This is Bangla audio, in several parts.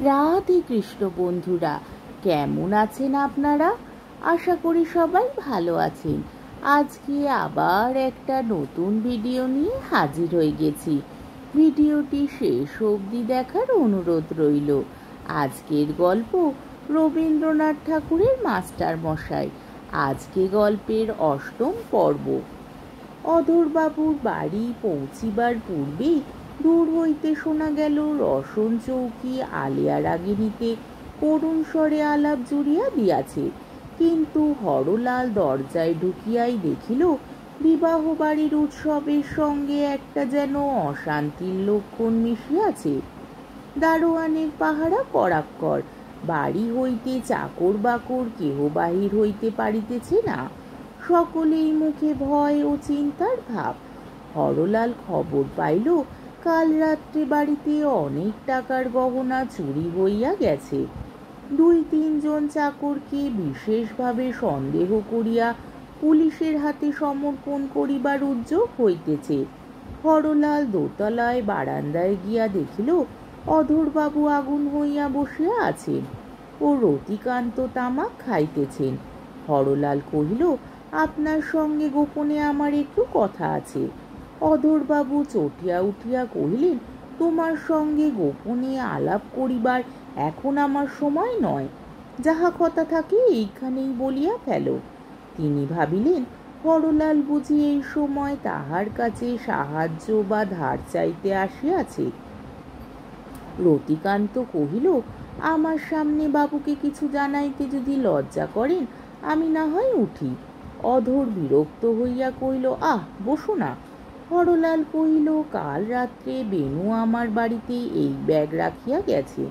রাধে কৃষ্ণ বন্ধুরা, কেমন আছেন আপনারা? আশা করি সবাই ভালো আছেন। আজকে আবার একটা নতুন ভিডিও নিয়ে হাজির হয়ে গেছি। ভিডিওটি শেষ অবধি দেখার অনুরোধ রইল। আজকের গল্প রবীন্দ্রনাথ ঠাকুরের মাস্টার মশাই। আজকে গল্পের অষ্টম পর্ব। অধরবাবুর বাড়ি পৌঁছিবার পূর্বেই দূর হইতে শোনা গেল রসন চৌকি আলিয়া রাগিনীতে করুণ স্বরে আলাপ জুড়িয়া দিয়াছে। কিন্তু হরলাল দরজায় ঢুকিয়াই দেখিল বিবাহ বাড়ির উৎসবের সঙ্গে একটা যেন অশান্তির লক্ষণ মিশিয়াছে। দারোয়ানের পাহারা কড়াক্কর, বাড়ি হইতে চাকর বাকর কেহ বাহির হইতে পারিতেছে না। সকলেই মুখে ভয় ও চিন্তার ভাব। হরলাল খবর পাইল কাল রাত্রে বাড়িতে অনেক টাকার গহনা চুরি হইয়া গেছে। 2-3 জন চাকরকে বিশেষভাবে সন্দেহ করিয়া পুলিশের হাতে সমর্পণ করিবার উদ্যোগ হইতেছে। হরলাল দোতলায় বারান্দায় গিয়া দেখিল অধরবাবু আগুন হইয়া বসিয়া আছেন ও রতিকান্ত তামাক খাইতেছেন। হরলাল কহিল, আপনার সঙ্গে গোপনে আমার একটু কথা আছে। অধরবাবু চটিয়া উঠিয়া কহিলেন, তোমার সঙ্গে গোপনে আলাপ করিবার এখন আমার সময় নয়। যাহা কথা থাকে এইখানেই বলিয়া ফেলো। তিনি ভাবিলেন হরলাল বুঝি এই সময় তাহার কাছে সাহায্য বা ধার চাইতে আসিয়াছে। রতিকান্ত কহিল, আমার সামনে বাবুকে কিছু জানাইতে যদি লজ্জা করেন আমি না হয় উঠি। অধর বিরক্ত হইয়া কহিল, বসো না। হরলাল কহিল, কাল রাত্রে বেনু আমার বাড়িতে এই ব্যাগ রাখিয়া গেছে।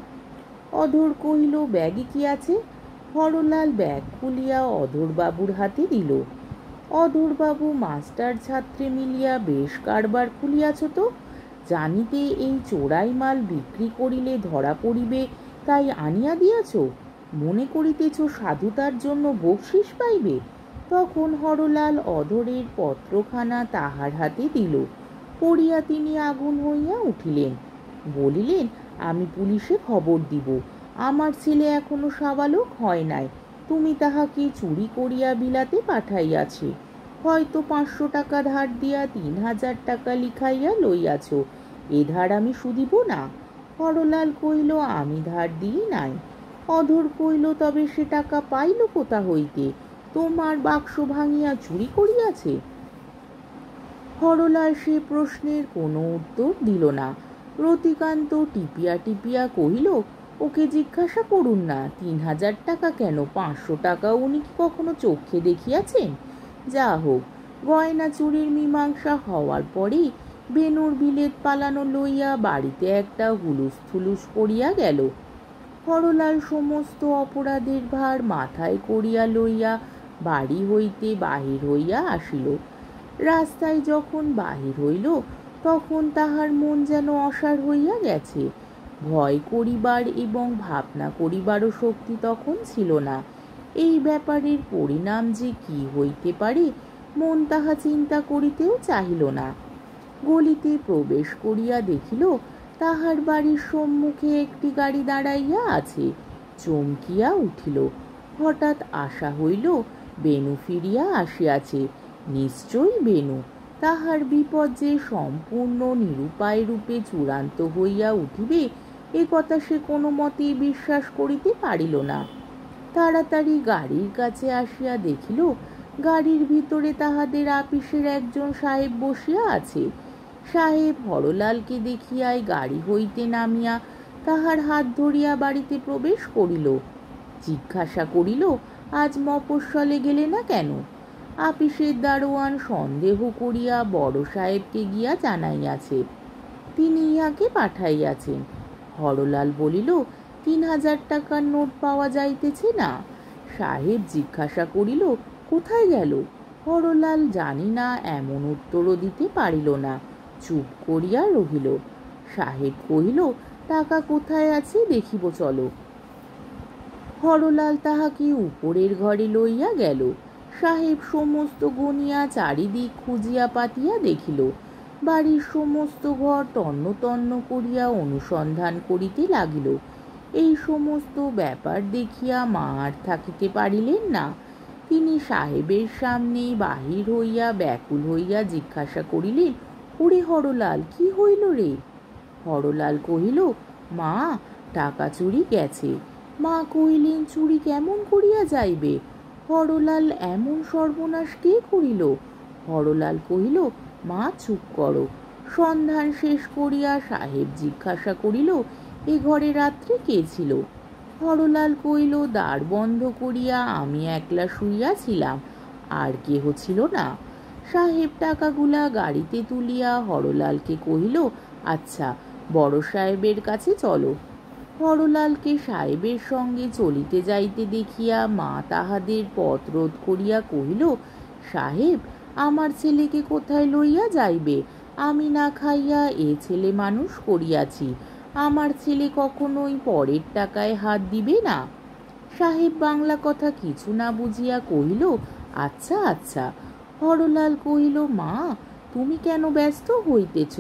অধর কহিল, ব্যাগে কি আছে? হরলাল ব্যাগ খুলিয়া অধরবাবুর হাতে দিল। অধরবাবু, মাস্টার ছাত্রে মিলিয়া বেশ কারবার খুলিয়াছ তো। জানিতে এই চোরাই মাল বিক্রি করিলে ধরা পড়িবে, তাই আনিয়া দিয়াছ? মনে করিতেছ সাধুতার জন্য বকশিস পাইবে? তখন হরলাল অধরের পত্রখানা তাহার হাতে দিল। পড়িয়া তিনি আগুন হইয়া উঠিলেন। বলিলেন, আমি পুলিশে খবর দিব। আমার ছেলে এখনো সাবালক হয় নাই। তুমি তাহাকে চুরি করিয়া বিলাতে পাঠাইয়াছে। হয়তো 500 টাকা ধার দিয়া 3000 টাকা লিখাইয়া লইয়াছ। এ ধার আমি শুধিব না। হরলাল কহিল, আমি ধার দিই নাই। অধর কহিল, তবে সে টাকা পাইল কোথা হইতে? তোমার বাক্স ভাঙিয়া চুরি করিয়াছে? হরলাল সে প্রশ্নের কোনো উত্তর দিল না। রতিকান্ত টিপিয়া টিপিয়া কহিল, ওকে জিজ্ঞাসা করুন না 3000 টাকা কেন, 500 টাকা উনি কি কখনো চোখে দেখিয়াছেন? যা হোক, গয়না চুরির মীমাংসা হওয়ার পরেই বেনুর বিলেত পালানো লইয়া বাড়িতে একটা হুলুস থুলুস পড়িয়া গেল। হরলাল সমস্ত অপরাধের ভার মাথায় করিয়া লইয়া বাড়ি হইতে বাহির হইয়া আসিল। রাস্তায় যখন বাহির হইল তখন তাহার মন যেন অসাড় হইয়া গেছে। ভয় করিবার এবং ভাবনা করিবারও শক্তি তখন ছিল না। এই ব্যাপারের পরিণাম যে কি হইতে পারে মন তাহা চিন্তা করিতেও চাহিল না। গলিতে প্রবেশ করিয়া দেখিল তাহার বাড়ির সম্মুখে একটি গাড়ি দাঁড়াইয়া আছে। চমকিয়া উঠিল। হঠাৎ আশা হইল বেনু ফিরিয়া আসিয়াছে। নিশ্চয়ই বেনু। তাহার বিপদ যে সম্পূর্ণ নিরুপায় রূপে চূড়ান্ত হইয়া উঠিবে এ কথা সে কোনো মতেই বিশ্বাস করিতে পারিল না। তাড়াতাড়ি গাড়ির কাছে আসিয়া দেখিল গাড়ির ভিতরে তাহাদের আপিসের একজন সাহেব বসিয়া আছে। সাহেব হরলালকে দেখিয়াই গাড়ি হইতে নামিয়া তাহার হাত ধরিয়া বাড়িতে প্রবেশ করিল। জিজ্ঞাসা করিল, আজ মফস্বলে গেলে না কেন? আপিসের দারোয়ান সন্দেহ করিয়া বড় সাহেবকে গিয়া জানাইয়াছে, তিনি ইহাকে পাঠাইয়াছেন। হরলাল বলিল, 3000 টাকার নোট পাওয়া যাইতেছে না। সাহেব জিজ্ঞাসা করিল, কোথায় গেল? হরলাল জানি না এমন উত্তরও দিতে পারিল না, চুপ করিয়া রহিল। সাহেব কহিল, টাকা কোথায় আছে দেখিব চলো। হরলাল তাহাকে উপরের ঘরে লইয়া গেল। সাহেব সমস্ত গনিয়া চারিদিক খুঁজিয়া পাতিয়া দেখিল বাড়ির সমস্ত ঘর তন্ন তন্ন করিয়া অনুসন্ধান করিতে লাগিল, এই সমস্ত ব্যাপার দেখিয়া মা আর থাকিতে পারিলেন না। তিনি সাহেবের সামনে বাহির হইয়া ব্যাকুল হইয়া জিজ্ঞাসা করিলেন, ওরে হরলাল, কি হইল রে? হরলাল কহিল, মা, টাকা চুরি গেছে। মা কহিলেন, চুরি কেমন করিয়া যাইবে? হরলাল, এমন সর্বনাশ কে করিল? হরলাল কহিল, মা চুপ করো। সন্ধান শেষ করিয়া সাহেব জিজ্ঞাসা করিল, এ ঘরে রাত্রে কে ছিল? হরলাল কহিল, দ্বার বন্ধ করিয়া আমি একলা শুইয়াছিলাম, আর কেহ ছিল না। সাহেব টাকাগুলা গাড়িতে তুলিয়া হরলালকে কহিল, আচ্ছা, বড় সাহেবের কাছে চলো। হরলালকে সাহেবের সঙ্গে চলিতে যাইতে দেখিয়া মা তাহাদের পথ রোধ করিয়া কহিল, সাহেব, আমার ছেলেকে কোথায় লইয়া যাইবে? আমি না খাইয়া এ ছেলে মানুষ করিয়াছি, আমার ছেলে কখনোই পরের টাকায় হাত দিবে না। সাহেব বাংলা কথা কিছু না বুঝিয়া কহিল, আচ্ছা আচ্ছা। হরলাল কহিল, মা, তুমি কেন ব্যস্ত হইতেছ?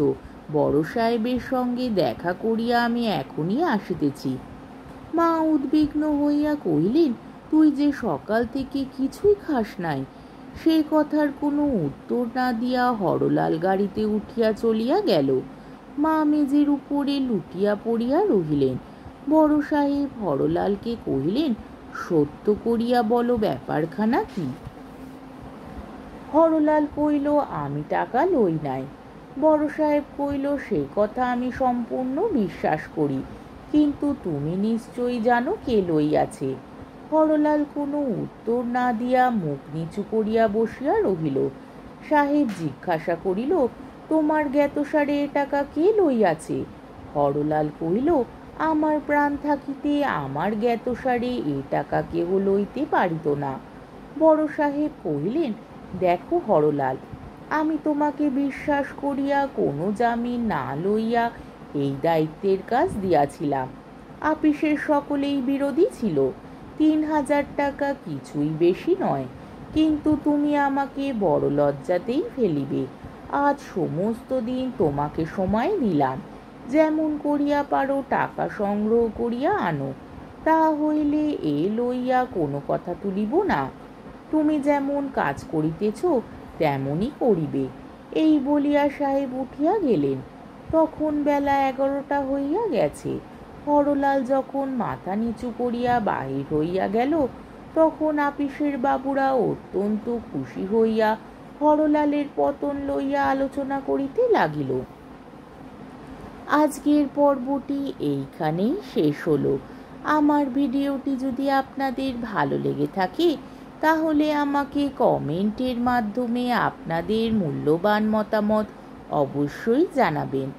বড় সাহেবের সঙ্গে দেখা করিয়া আমি এখনই আসিতেছি। মা উদ্বিগ্ন হইয়া কহিলেন, তুই যে সকাল থেকে কিছুই খাস নাই। সে কথার কোনো উত্তর না দিয়া হরলাল গাড়িতে উঠিয়া চলিয়া গেল। মা মেজের উপরে লুটিয়া পড়িয়া রহিলেন। বড় সাহেব হরলালকে কহিলেন, সত্য করিয়া বলো, ব্যাপারখানা কি? হরলাল কইল, আমি টাকা লই নাই। বড় সাহেব কইল, সে কথা আমি সম্পূর্ণ বিশ্বাস করি, কিন্তু তুমি নিশ্চয়ই জানো কে লইয়াছে। হরলাল কোনো উত্তর না দিয়া মুখ নিচু করিয়া বসিয়া রহিল। সাহেব জিজ্ঞাসা করিল, তোমার জ্ঞাতসারে এ টাকা কে লইয়াছে? হরলাল কহিল, আমার প্রাণ থাকিতে আমার জ্ঞাতসারে এ টাকা কেহ লইতে পারিত না। বড় সাহেব কহিলেন, দেখো হরলাল, আমি তোমাকে বিশ্বাস করিয়া কোনো জামিন না লইয়া এই দায়িত্বের কাজ দিয়াছিলাম। আপিসের সকলেই বিরোধী ছিল। ৩,০০০ টাকা কিছুই বেশি নয়, কিন্তু তুমি আমাকে বড় লজ্জাতেই ফেলিবে। আজ সমস্ত দিন তোমাকে সময় দিলাম, যেমন করিয়া পারো টাকা সংগ্রহ করিয়া আনো, তা হইলে এ লইয়া কোনো কথা তুলিব না। তুমি যেমন কাজ করিতেছ তেমনই করিবে। এই বলিয়া সাহেব উঠিয়া গেলেন। তখন বেলা 11টা হইয়া গেছে। হরলাল যখন মাথা নিচু করিয়া বাহির হইয়া গেল, তখন আপিসের বাবুরা অত্যন্ত খুশি হইয়া হরলালের পতন লইয়া আলোচনা করিতে লাগিল। আজকের পর্বটি এইখানেই শেষ হলো। আমার ভিডিওটি যদি আপনাদের ভালো লেগে থাকে তাহলে আমাকে কমেন্টের মাধ্যমে আপনাদের মূল্যবান মতামত অবশ্যই জানাবেন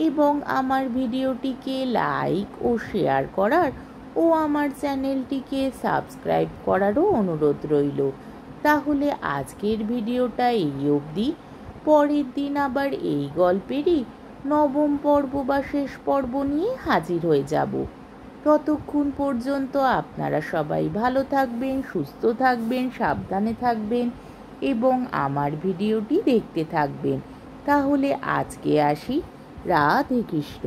এবং আমার ভিডিওটিকে লাইক ও শেয়ার করার ও আমার চ্যানেলটিকে সাবস্ক্রাইব করারও অনুরোধ রইল। তাহলে আজকের ভিডিওটা এই অবধি। পরের দিন আবার এই গল্পেরই নবম পর্ব বা শেষ পর্ব নিয়ে হাজির হয়ে যাব। ততক্ষণ পর্যন্ত আপনারা সবাই ভালো থাকবেন, সুস্থ থাকবেন, সাবধানে থাকবেন এবং আমার ভিডিওটি দেখতে থাকবেন। তাহলে আজকে আসি। রাধে কৃষ্ণ।